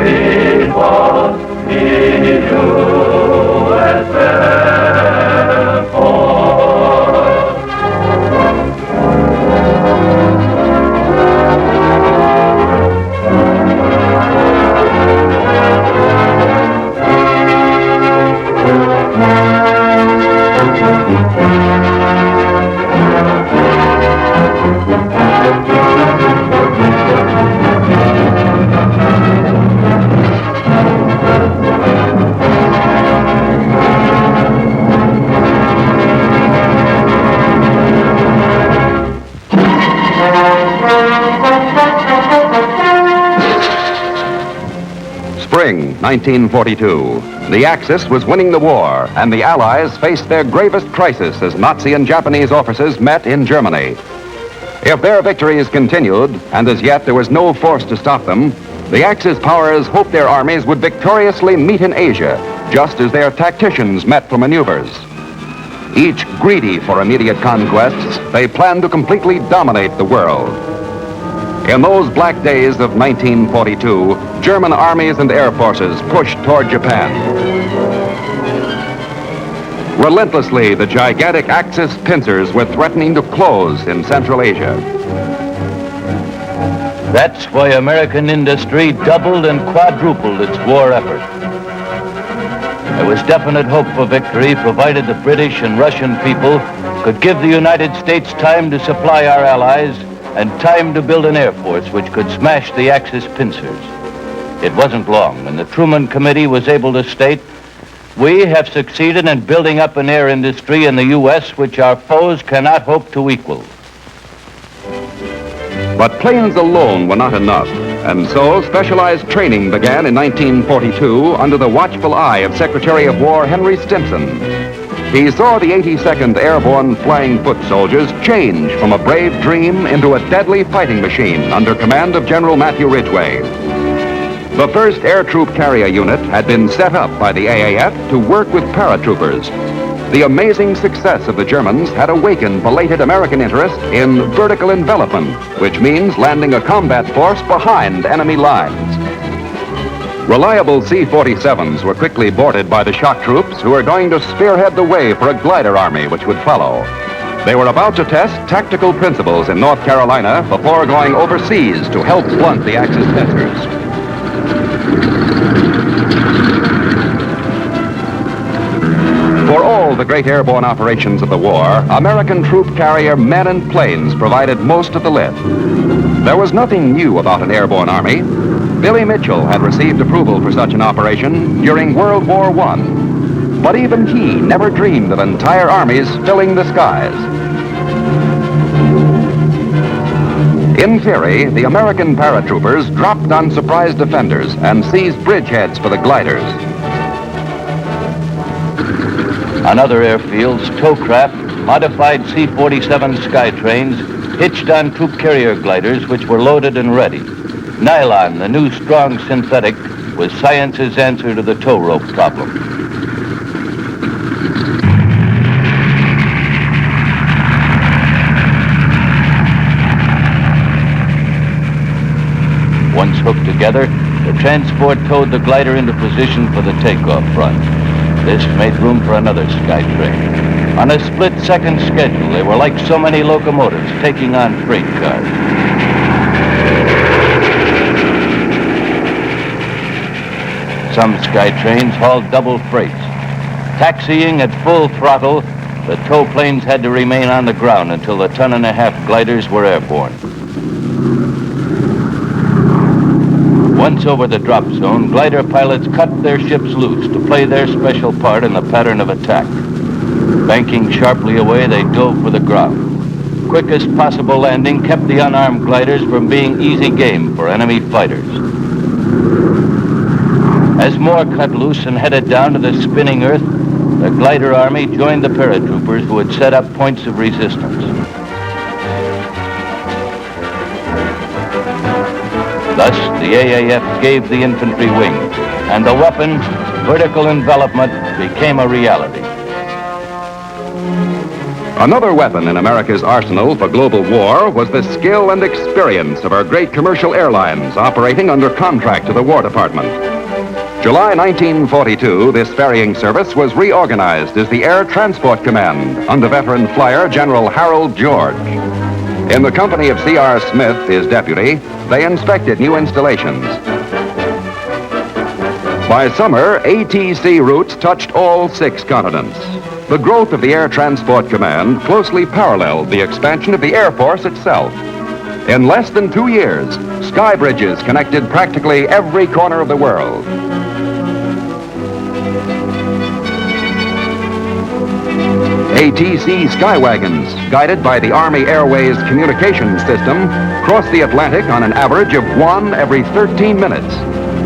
we fought in USF for. Spring 1942. The Axis was winning the war, and the Allies faced their gravest crisis as Nazi and Japanese officers met in Germany. If their victories continued, and as yet there was no force to stop them, the Axis powers hoped their armies would victoriously meet in Asia, just as their tacticians met for maneuvers. Each greedy for immediate conquests, they planned to completely dominate the world. In those black days of 1942, German armies and air forces pushed toward Japan. Relentlessly, the gigantic Axis pincers were threatening to close in Central Asia. That's why American industry doubled and quadrupled its war effort. There was definite hope for victory, provided the British and Russian people could give the United States time to supply our allies and time to build an air force which could smash the Axis pincers. It wasn't long, and the Truman Committee was able to state, "We have succeeded in building up an air industry in the U.S. which our foes cannot hope to equal." But planes alone were not enough, and so specialized training began in 1942 under the watchful eye of Secretary of War Henry Stimson. He saw the 82nd Airborne Flying Foot Soldiers change from a brave dream into a deadly fighting machine under command of General Matthew Ridgway. The 1st Air Troop Carrier Unit had been set up by the AAF to work with paratroopers. The amazing success of the Germans had awakened belated American interest in vertical envelopment, which means landing a combat force behind enemy lines. Reliable C-47s were quickly boarded by the shock troops who were going to spearhead the way for a glider army which would follow. They were about to test tactical principles in North Carolina before going overseas to help blunt the Axis pincers. For all the great airborne operations of the war, American troop carrier men and planes provided most of the lift. There was nothing new about an airborne army. Billy Mitchell had received approval for such an operation during World War I. But even he never dreamed of entire armies filling the skies. In theory, the American paratroopers dropped on surprise defenders and seized bridgeheads for the gliders. On other airfields, towcraft, modified C-47 Skytrains hitched on troop carrier gliders which were loaded and ready. Nylon, the new strong synthetic, was science's answer to the tow rope problem. Once hooked together, the transport towed the glider into position for the takeoff run. This made room for another Skytrain. On a split-second schedule, they were like so many locomotives taking on freight cars. Some Skytrains hauled double freights. Taxiing at full throttle, the tow planes had to remain on the ground until the ton-and-a-half gliders were airborne. Once over the drop zone, glider pilots cut their ships loose to play their special part in the pattern of attack. Banking sharply away, they dove for the ground. Quickest possible landing kept the unarmed gliders from being easy game for enemy fighters. As more cut loose and headed down to the spinning earth, the glider army joined the paratroopers who had set up points of resistance. Thus, the AAF gave the infantry wings, and the weapon, vertical envelopment, became a reality. Another weapon in America's arsenal for global war was the skill and experience of our great commercial airlines operating under contract to the War Department. July 1942, this ferrying service was reorganized as the Air Transport Command under veteran flyer General Harold George. In the company of C.R. Smith, his deputy, they inspected new installations. By summer, ATC routes touched all 6 continents. The growth of the Air Transport Command closely paralleled the expansion of the Air Force itself. In less than 2 years, sky bridges connected practically every corner of the world. ATC skywagons, guided by the Army Airways communications system, crossed the Atlantic on an average of 1 every 13 minutes.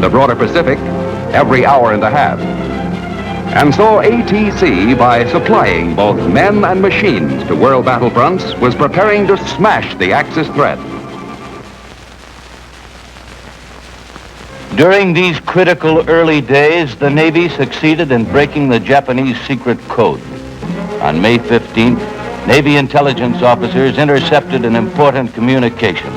The broader Pacific, every hour and a half. And so ATC, by supplying both men and machines to world battlefronts, was preparing to smash the Axis threat. During these critical early days, the Navy succeeded in breaking the Japanese secret code. On May 15th, Navy intelligence officers intercepted an important communication.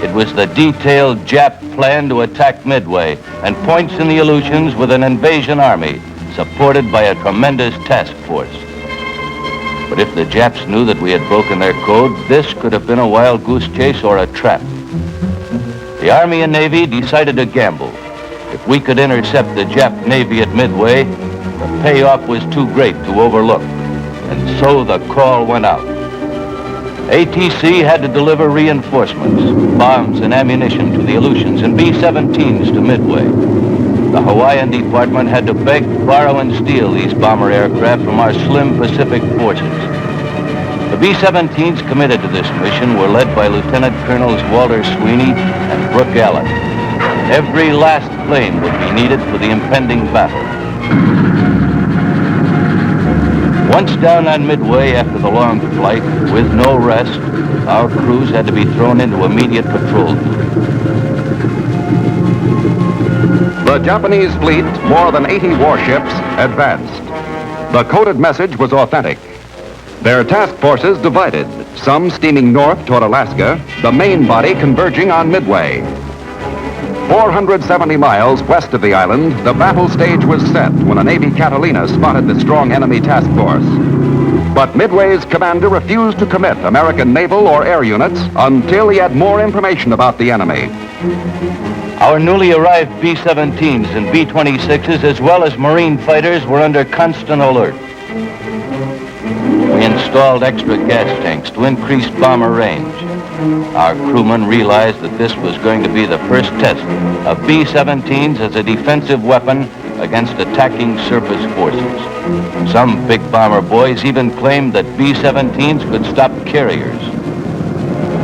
It was the detailed Jap plan to attack Midway and points in the Aleutians with an invasion army supported by a tremendous task force. But if the Japs knew that we had broken their code, this could have been a wild goose chase or a trap. The Army and Navy decided to gamble. If we could intercept the Jap Navy at Midway, the payoff was too great to overlook. And so the call went out. ATC had to deliver reinforcements, bombs and ammunition to the Aleutians and B-17s to Midway. The Hawaiian Department had to beg, borrow, and steal these bomber aircraft from our slim Pacific forces. The B-17s committed to this mission were led by Lieutenant Colonels Walter Sweeney and Brooke Allen. Every last plane would be needed for the impending battle. Once down on Midway after the long flight, with no rest, our crews had to be thrown into immediate patrol duty. The Japanese fleet, more than 80 warships, advanced. The coded message was authentic. Their task forces divided, some steaming north toward Alaska, the main body converging on Midway. 470 miles west of the island, the battle stage was set when a Navy Catalina spotted the strong enemy task force. But Midway's commander refused to commit American naval or air units until he had more information about the enemy. Our newly arrived B-17s and B-26s, as well as Marine fighters, were under constant alert. We installed extra gas tanks to increase bomber range. Our crewmen realized that this was going to be the first test of B-17s as a defensive weapon against attacking surface forces. Some big bomber boys even claimed that B-17s could stop carriers.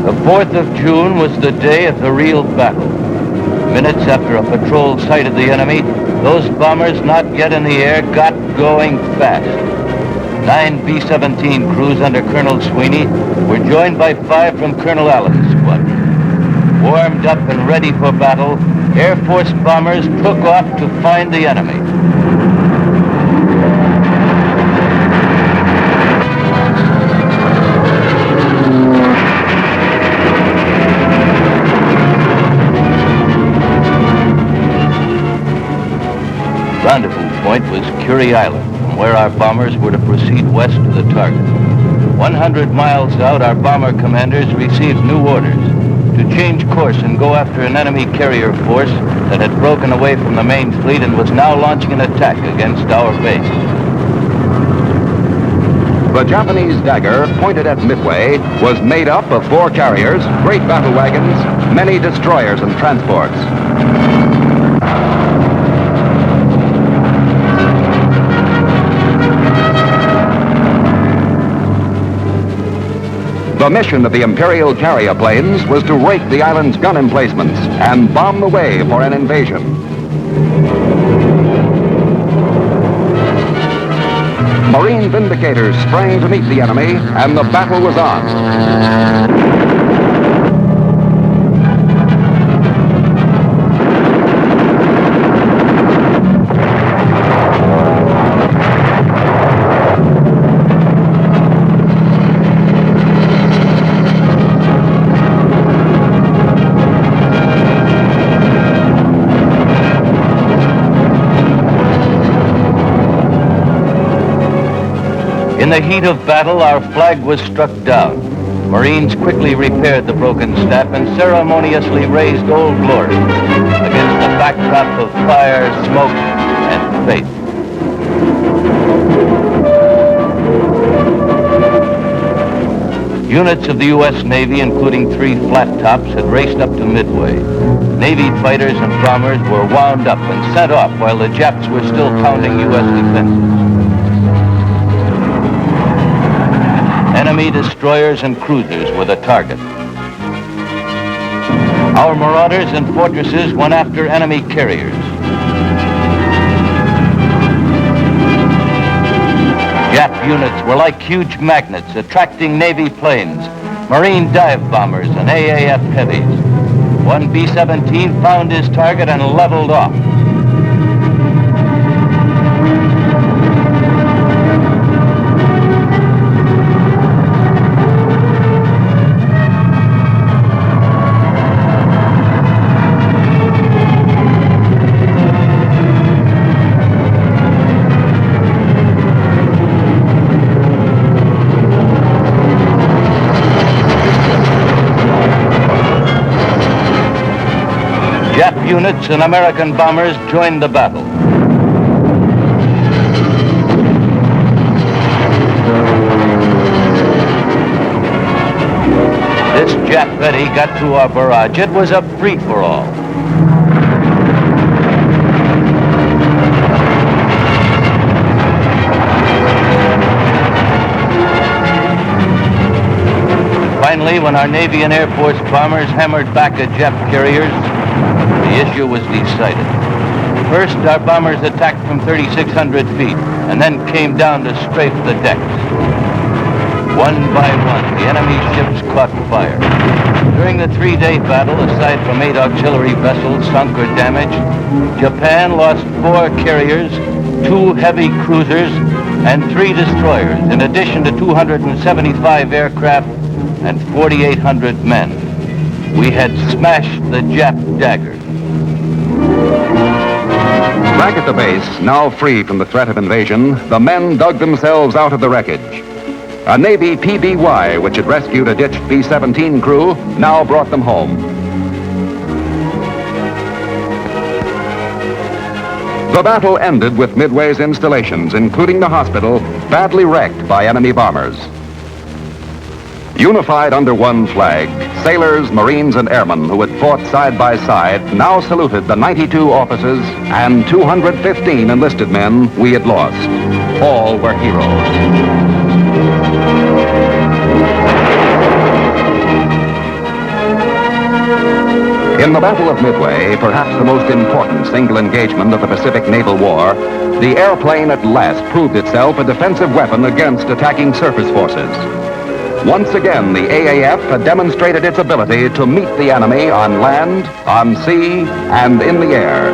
The 4th of June was the day of the real battle. Minutes after a patrol sighted the enemy, those bombers not yet in the air got going fast. 9 B-17 crews under Colonel Sweeney were joined by 5 from Colonel Allen's squadron. Warmed up and ready for battle, Air Force bombers took off to find the enemy. Rendezvous point was Curie Island, from where our bombers were to proceed west to the target. 100 miles out, our bomber commanders received new orders to change course and go after an enemy carrier force that had broken away from the main fleet and was now launching an attack against our base. The Japanese dagger, pointed at Midway, was made up of 4 carriers, great battle wagons, many destroyers and transports. The mission of the Imperial carrier planes was to rake the island's gun emplacements and bomb the way for an invasion. Marine Vindicators sprang to meet the enemy, and the battle was on. In the heat of battle, our flag was struck down. Marines quickly repaired the broken staff and ceremoniously raised Old Glory against the backdrop of fire, smoke, and faith. Units of the U.S. Navy, including 3 flat tops, had raced up to Midway. Navy fighters and bombers were wound up and sent off while the Japs were still pounding U.S. defenses. Enemy destroyers and cruisers were the target. Our marauders and fortresses went after enemy carriers. Jap units were like huge magnets attracting Navy planes, Marine dive bombers, and AAF heavies. One B-17 found his target and leveled off. Jap units and American bombers joined the battle. This Jap Betty got through our barrage. It was a free-for-all. Finally, when our Navy and Air Force bombers hammered back at Jap carriers, the issue was decided. First, our bombers attacked from 3,600 feet and then came down to strafe the decks. One by one, the enemy ships caught fire. During the 3-day battle, aside from 8 auxiliary vessels sunk or damaged, Japan lost 4 carriers, 2 heavy cruisers, and 3 destroyers, in addition to 275 aircraft and 4,800 men. We had smashed the Jap dagger. Back at the base, now free from the threat of invasion, the men dug themselves out of the wreckage. A Navy PBY, which had rescued a ditched B-17 crew, now brought them home. The battle ended with Midway's installations, including the hospital, badly wrecked by enemy bombers. Unified under one flag, sailors, Marines, and airmen who had fought side by side now saluted the 92 officers and 215 enlisted men we had lost. All were heroes. In the Battle of Midway, perhaps the most important single engagement of the Pacific Naval War, the airplane at last proved itself a defensive weapon against attacking surface forces. Once again, the AAF had demonstrated its ability to meet the enemy on land, on sea, and in the air.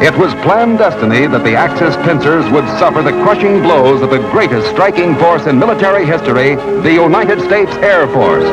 It was planned destiny that the Axis pincers would suffer the crushing blows of the greatest striking force in military history, the United States Air Force.